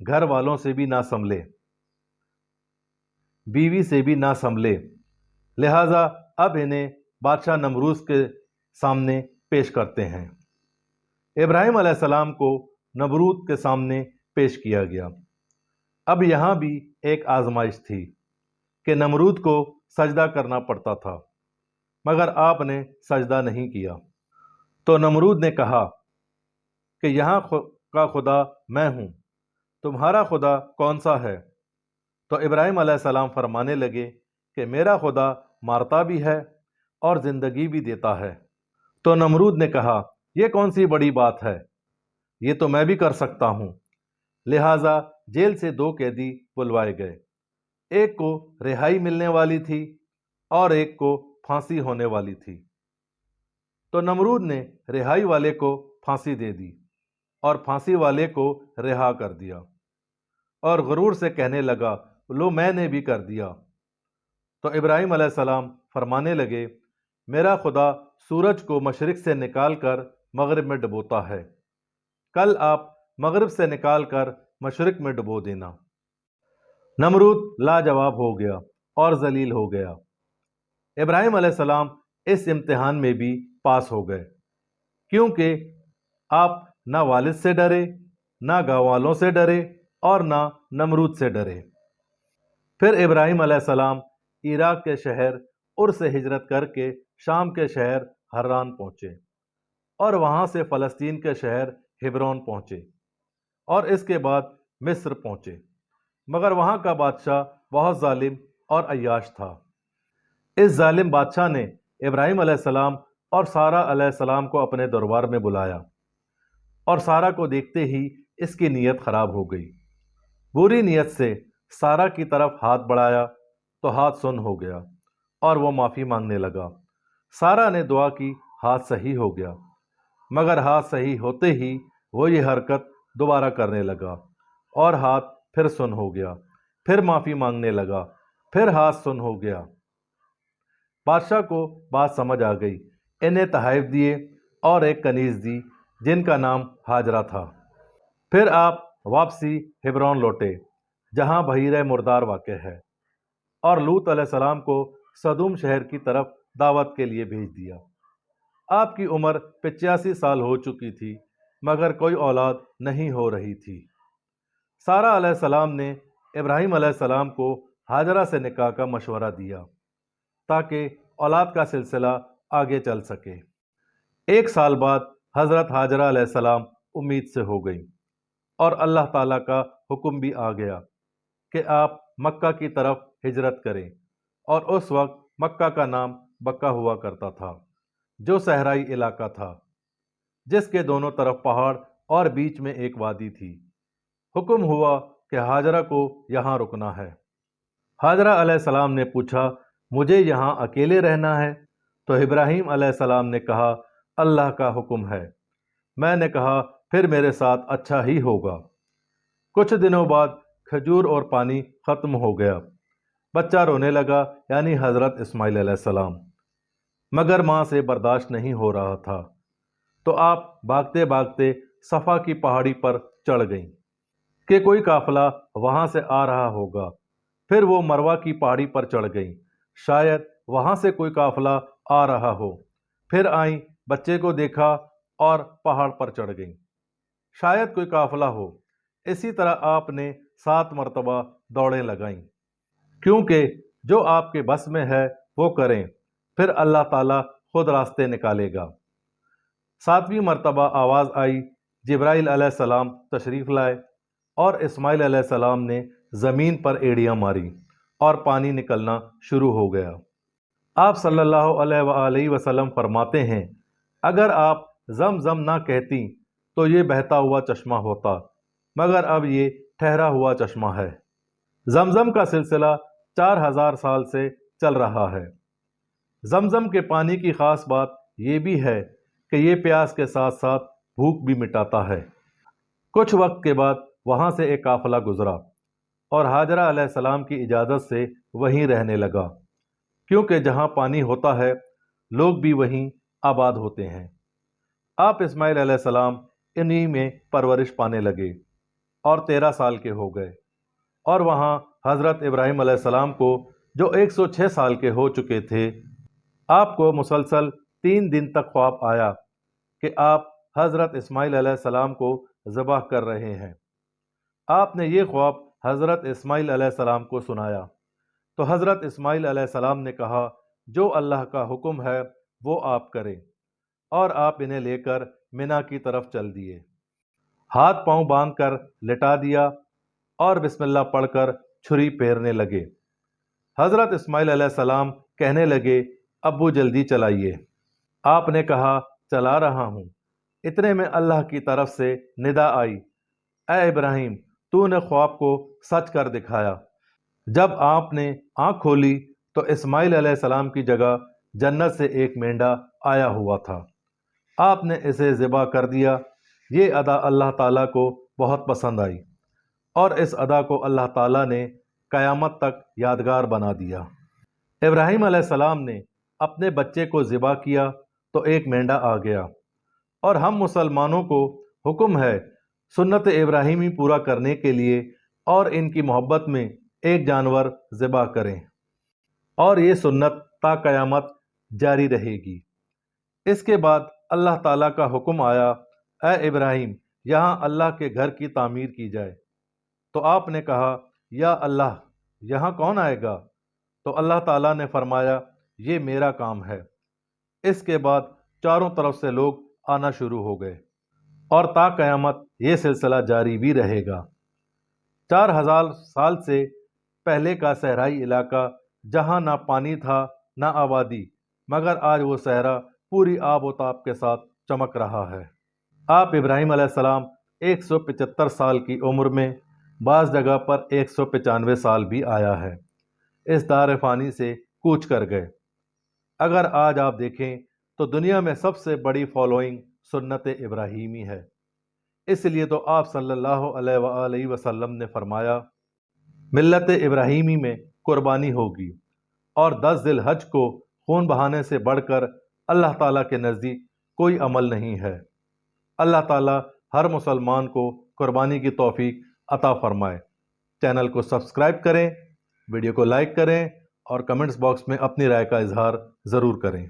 گھر والوں سے بھی نہ سنبھلے، بیوی سے بھی نہ سنبھلے، لہذا اب انہیں بادشاہ نمروز کے سامنے پیش کرتے ہیں۔ ابراہیم علیہ السلام کو نمرود کے سامنے پیش کیا گیا۔ اب یہاں بھی ایک آزمائش تھی کہ نمرود کو سجدہ کرنا پڑتا تھا، مگر آپ نے سجدہ نہیں کیا۔ تو نمرود نے کہا کہ یہاں کا خدا میں ہوں، تمہارا خدا کون سا ہے؟ تو ابراہیم علیہ السلام فرمانے لگے کہ میرا خدا مارتا بھی ہے اور زندگی بھی دیتا ہے۔ تو نمرود نے کہا، یہ کون سی بڑی بات ہے، یہ تو میں بھی کر سکتا ہوں۔ لہٰذا جیل سے 2 قیدی بلوائے گئے، ایک کو رہائی ملنے والی تھی اور ایک کو پھانسی ہونے والی تھی۔ تو نمرود نے رہائی والے کو پھانسی دے دی اور پھانسی والے کو رہا کر دیا، اور غرور سے کہنے لگا، لو میں نے بھی کر دیا۔ تو ابراہیم علیہ السلام فرمانے لگے، میرا خدا سورج کو مشرق سے نکال کر مغرب میں ڈبوتا ہے، کل آپ مغرب سے نکال کر مشرق میں ڈبو دینا۔ نمرود لاجواب ہو گیا اور ذلیل ہو گیا۔ ابراہیم علیہ السلام اس امتحان میں بھی پاس ہو گئے، کیونکہ آپ نہ والد سے ڈرے، نہ گاؤں والوں سے ڈرے اور نہ نمرود سے ڈرے۔ پھر ابراہیم علیہ السلام عراق کے شہر ار سے ہجرت کر کے شام کے شہر حران پہنچے، اور وہاں سے فلسطین کے شہر ہبرون پہنچے، اور اس کے بعد مصر پہنچے، مگر وہاں کا بادشاہ بہت ظالم اور عیاش تھا۔ اس ظالم بادشاہ نے ابراہیم علیہ السلام اور سارہ علیہ السلام کو اپنے دربار میں بلایا، اور سارہ کو دیکھتے ہی اس کی نیت خراب ہو گئی۔ بری نیت سے سارہ کی طرف ہاتھ بڑھایا تو ہاتھ سن ہو گیا اور وہ معافی مانگنے لگا۔ سارہ نے دعا کی، ہاتھ صحیح ہو گیا، مگر ہاتھ صحیح ہوتے ہی وہ یہ حرکت دوبارہ کرنے لگا اور ہاتھ پھر سن ہو گیا، پھر معافی مانگنے لگا، پھر ہاتھ سن ہو گیا۔ بادشاہ کو بات سمجھ آ گئی، انہیں تحائف دیے اور ایک کنیز دی جن کا نام ہاجرہ تھا۔ پھر آپ واپسی ہبرون لوٹے، جہاں بحیرہ مردار واقع ہے، اور لوط علیہ السلام کو سدوم شہر کی طرف دعوت کے لیے بھیج دیا۔ آپ کی عمر 85 سال ہو چکی تھی، مگر کوئی اولاد نہیں ہو رہی تھی۔ سارہ علیہ السلام نے ابراہیم علیہ السلام کو ہاجرہ سے نکاح کا مشورہ دیا تاکہ اولاد کا سلسلہ آگے چل سکے۔ 1 سال بعد حضرت ہاجرہ علیہ السلام امید سے ہو گئی، اور اللہ تعالیٰ کا حکم بھی آ گیا کہ آپ مکہ کی طرف ہجرت کریں، اور اس وقت مکہ کا نام بکہ ہوا کرتا تھا، جو صحرائی علاقہ تھا جس کے دونوں طرف پہاڑ اور بیچ میں ایک وادی تھی۔ حکم ہوا کہ ہاجرہ کو یہاں رکنا ہے۔ ہاجرہ علیہ السلام نے پوچھا، مجھے یہاں اکیلے رہنا ہے؟ تو ابراہیم علیہ السلام نے کہا، اللہ کا حکم ہے۔ میں نے کہا، پھر میرے ساتھ اچھا ہی ہوگا۔ کچھ دنوں بعد کھجور اور پانی ختم ہو گیا، بچہ رونے لگا، یعنی حضرت اسماعیل علیہ السلام، مگر ماں سے برداشت نہیں ہو رہا تھا، تو آپ بھاگتے بھاگتے صفا کی پہاڑی پر چڑھ گئیں کہ کوئی قافلہ وہاں سے آ رہا ہوگا۔ پھر وہ مروہ کی پہاڑی پر چڑھ گئیں، شاید وہاں سے کوئی قافلہ آ رہا ہو۔ پھر آئیں، بچے کو دیکھا اور پہاڑ پر چڑھ گئیں، شاید کوئی قافلہ ہو۔ اسی طرح آپ نے 7 مرتبہ دوڑیں لگائیں، کیونکہ جو آپ کے بس میں ہے وہ کریں، پھر اللہ تعالیٰ خود راستے نکالے گا۔ 7ویں مرتبہ آواز آئی، جبرائیل علیہ السلام تشریف لائے، اور اسماعیل علیہ السلام نے زمین پر ایڑیاں ماری اور پانی نکلنا شروع ہو گیا۔ آپ صلی اللہ علیہ وآلہ وسلم فرماتے ہیں، اگر آپ زمزم نہ کہتی تو یہ بہتا ہوا چشمہ ہوتا، مگر اب یہ ٹھہرا ہوا چشمہ ہے۔ زمزم کا سلسلہ 4000 سال سے چل رہا ہے۔ زمزم کے پانی کی خاص بات یہ بھی ہے کہ یہ پیاس کے ساتھ ساتھ بھوک بھی مٹاتا ہے۔ کچھ وقت کے بعد وہاں سے ایک قافلہ گزرا، اور ہاجرہ علیہ السلام کی اجازت سے وہیں رہنے لگا، کیونکہ جہاں پانی ہوتا ہے لوگ بھی وہیں آباد ہوتے ہیں۔ آپ اسماعیل علیہ السلام انہی میں پرورش پانے لگے۔ اور 13 سال کے ہو گئے، اور وہاں حضرت ابراہیم علیہ السلام کو جو 106 سال کے ہو چکے تھے، آپ کو مسلسل 3 دن تک خواب آیا کہ آپ حضرت اسماعیل علیہ السلام کو ذبح کر رہے ہیں۔ آپ نے یہ خواب حضرت اسماعیل علیہ السلام کو سنایا تو حضرت اسماعیل علیہ السلام نے کہا جو اللہ کا حکم ہے وہ آپ کریں، اور آپ انہیں لے کر منا کی طرف چل دیے۔ ہاتھ پاؤں باندھ کر لٹا دیا اور بسم اللہ پڑھ کر چھری پھیرنے لگے۔ حضرت اسماعیل علیہ السلام کہنے لگے ابو جلدی چلائیے۔ آپ نے کہا چلا رہا ہوں۔ اتنے میں اللہ کی طرف سے ندا آئی، اے ابراہیم تو نے خواب کو سچ کر دکھایا۔ جب آپ نے آنکھ کھولی تو اسماعیل علیہ السلام کی جگہ جنت سے ایک مینڈا آیا ہوا تھا۔ آپ نے اسے ذبح کر دیا۔ یہ ادا اللہ تعالیٰ کو بہت پسند آئی، اور اس ادا کو اللہ تعالیٰ نے قیامت تک یادگار بنا دیا۔ ابراہیم علیہ السلام نے اپنے بچے کو ذبح کیا تو ایک مینڈا آ گیا، اور ہم مسلمانوں کو حکم ہے سنت ابراہیمی پورا کرنے کے لیے اور ان کی محبت میں ایک جانور ذبح کریں، اور یہ سنت تا قیامت جاری رہے گی۔ اس کے بعد اللہ تعالیٰ کا حکم آیا، اے ابراہیم یہاں اللہ کے گھر کی تعمیر کی جائے۔ تو آپ نے کہا یا اللہ یہاں کون آئے گا؟ تو اللہ تعالیٰ نے فرمایا یہ میرا کام ہے۔ اس کے بعد چاروں طرف سے لوگ آنا شروع ہو گئے، اور تا قیامت یہ سلسلہ جاری بھی رہے گا۔ 4000 سال سے پہلے کا صحرائی علاقہ جہاں نہ پانی تھا نہ آبادی، مگر آج وہ صحرا پوری آب و تاب کے ساتھ چمک رہا ہے۔ آپ ابراہیم علیہ السلام 175 سال کی عمر میں، بعض جگہ پر 195 سال بھی آیا ہے، اس دار فانی سے کوچ کر گئے۔ اگر آج آپ دیکھیں تو دنیا میں سب سے بڑی فالوئنگ سنت ابراہیمی ہے۔ اس لیے تو آپ صلی اللہ علیہ وآلہ وسلم نے فرمایا ملت ابراہیمی میں قربانی ہوگی، اور 10 ذی الحج کو خون بہانے سے بڑھ کر اللہ تعالیٰ کے نزدیک کوئی عمل نہیں ہے۔ اللہ تعالیٰ ہر مسلمان کو قربانی کی توفیق عطا فرمائے۔ چینل کو سبسکرائب کریں، ویڈیو کو لائک کریں، اور کمنٹس باکس میں اپنی رائے کا اظہار ضرور کریں۔